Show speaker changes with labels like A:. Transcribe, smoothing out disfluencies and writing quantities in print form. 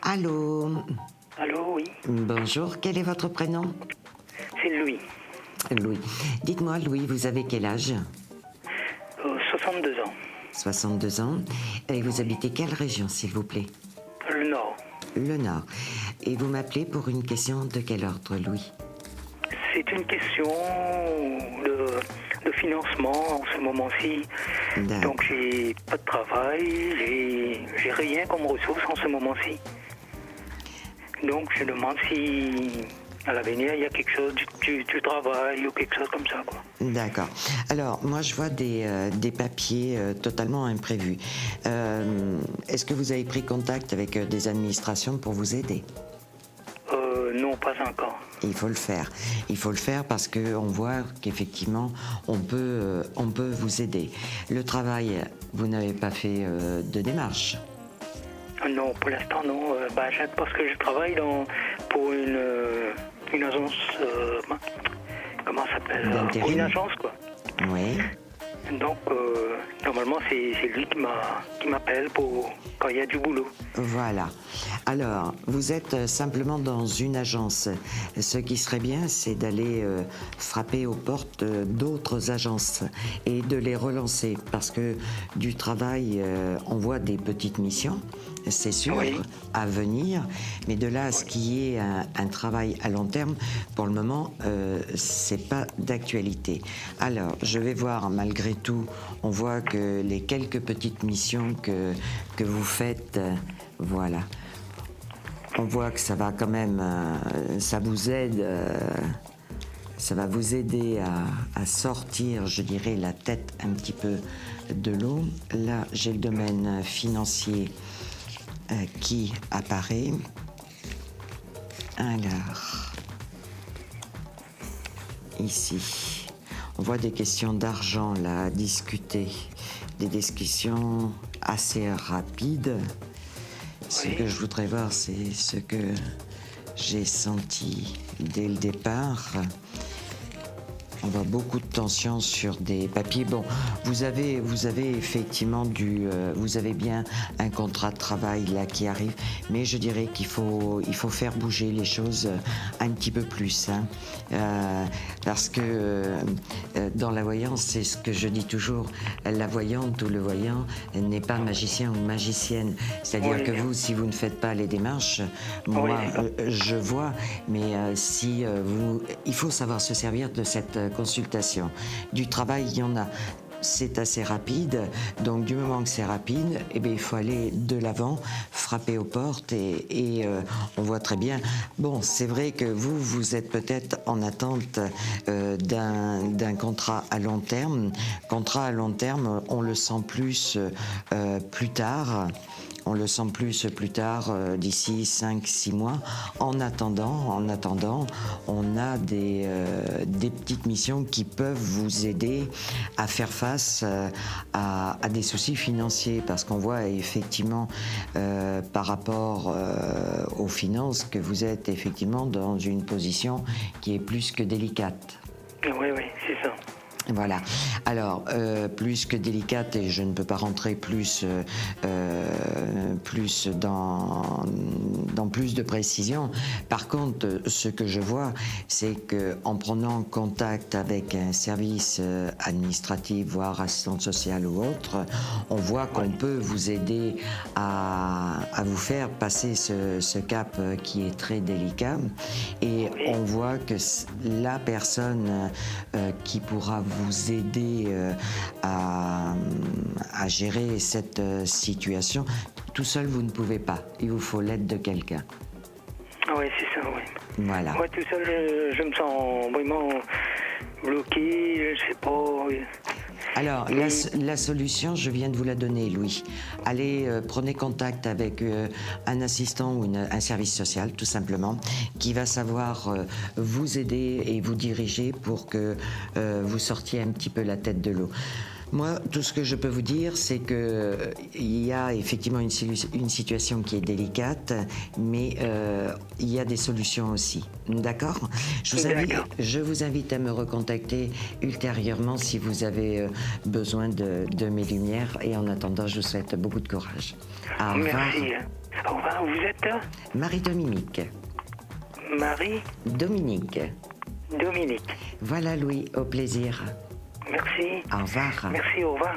A: Allô.
B: Allô, oui,
A: Bonjour, quel est votre prénom?
B: c'est Louis,
A: Louis. Dites-moi, Louis, vous avez quel âge?
B: 62 ans,
A: 62 ans. Et vous habitez quelle région, s'il vous plaît?
B: le Nord.
A: Le Nord. Et vous m'appelez pour une question de quel ordre, Louis?
B: C'est une question de financement en ce moment-ci.
A: D'accord.
B: Donc j'ai pas de travail, j'ai rien comme ressource en ce moment-ci. Donc je demande si à l'avenir il y a quelque chose du travail ou quelque chose comme ça, quoi.
A: D'accord. Alors, moi, je vois des papiers totalement imprévus. Est-ce que vous avez pris contact avec des administrations pour vous aider?
B: Non, pas encore.
A: Il faut le faire. Il faut le faire parce qu'on voit qu'effectivement, on peut vous aider. Le travail, vous n'avez pas fait de démarche?
B: Non, pour l'instant non. Parce que je travaille pour une agence, comment ça s'appelle?
A: D'intérim.
B: Pour une agence, quoi.
A: Oui.
B: Donc, normalement, c'est lui qui m'appelle pour quand il y a du boulot.
A: Voilà. Alors, vous êtes simplement dans une agence. Ce qui serait bien, c'est d'aller frapper aux portes d'autres agences et de les relancer parce que du travail, on voit des petites missions, c'est sûr,
B: Oui.
A: à venir, mais de là à ce qu'il y ait un travail à long terme, pour le moment, c'est pas d'actualité. Alors, je vais voir, malgré tout, on voit que les quelques petites missions que vous faites, voilà. On voit que ça va quand même, ça vous aide, ça va vous aider à sortir, je dirais, la tête un petit peu de l'eau. Là, j'ai le domaine financier qui apparaît. Alors, ici, on voit des questions d'argent là à discuter, des discussions assez rapides. Ce
B: Oui.
A: que je voudrais voir, c'est ce que j'ai senti dès le départ. On voit beaucoup de tension sur des papiers. Bon, vous avez effectivement vous avez bien un contrat de travail là qui arrive, mais je dirais il faut faire bouger les choses un petit peu plus, hein. Parce que dans la voyance, c'est ce que je dis toujours, la voyante ou le voyant n'est pas magicien ou magicienne. C'est-à-dire
B: Oui.
A: que vous, si vous ne faites pas les démarches, moi, je vois, mais il faut savoir se servir de cette consultation. Du travail, il y en a. C'est assez rapide, donc du moment que c'est rapide, eh bien, il faut aller de l'avant, frapper aux portes et on voit très bien. Bon, c'est vrai que vous êtes peut-être en attente d'un contrat à long terme. Contrat à long terme, on le sent plus tard. On le sent plus tard, d'ici 5-6 mois. En attendant, on a des petites missions qui peuvent vous aider à faire face à des soucis financiers. Parce qu'on voit effectivement, par rapport aux finances, que vous êtes effectivement dans une position qui est plus que délicate.
B: Oui, c'est ça.
A: Voilà. Alors, plus que délicate, et je ne peux pas rentrer plus dans plus de précision. Par contre, ce que je vois, c'est que en prenant contact avec un service administratif, voire assistante sociale ou autre, on voit qu'on peut vous aider à vous faire passer ce cap qui est très délicat. Et on voit que la personne qui pourra vous aider à gérer cette situation. Tout seul, vous ne pouvez pas. Il vous faut l'aide de quelqu'un.
B: Oui, c'est ça, oui.
A: Voilà.
B: Moi, tout seul, je me sens vraiment bloqué, je sais pas.
A: Alors, la solution, je viens de vous la donner, Louis. Allez, prenez contact avec un assistant ou un service social, tout simplement, qui va savoir vous aider et vous diriger pour que vous sortiez un petit peu la tête de l'eau. Moi, tout ce que je peux vous dire, c'est que il y a effectivement une situation qui est délicate, mais il y a des solutions aussi. D'accord ? Je vous invite à me recontacter ultérieurement si vous avez besoin de mes lumières. Et en attendant, je vous souhaite beaucoup de courage. Au revoir.
B: Merci. Au revoir, vous êtes
A: Marie-Dominique.
B: Marie-Dominique.
A: Voilà, Louis, au plaisir.
B: Merci.
A: Au revoir.
B: Merci, au revoir.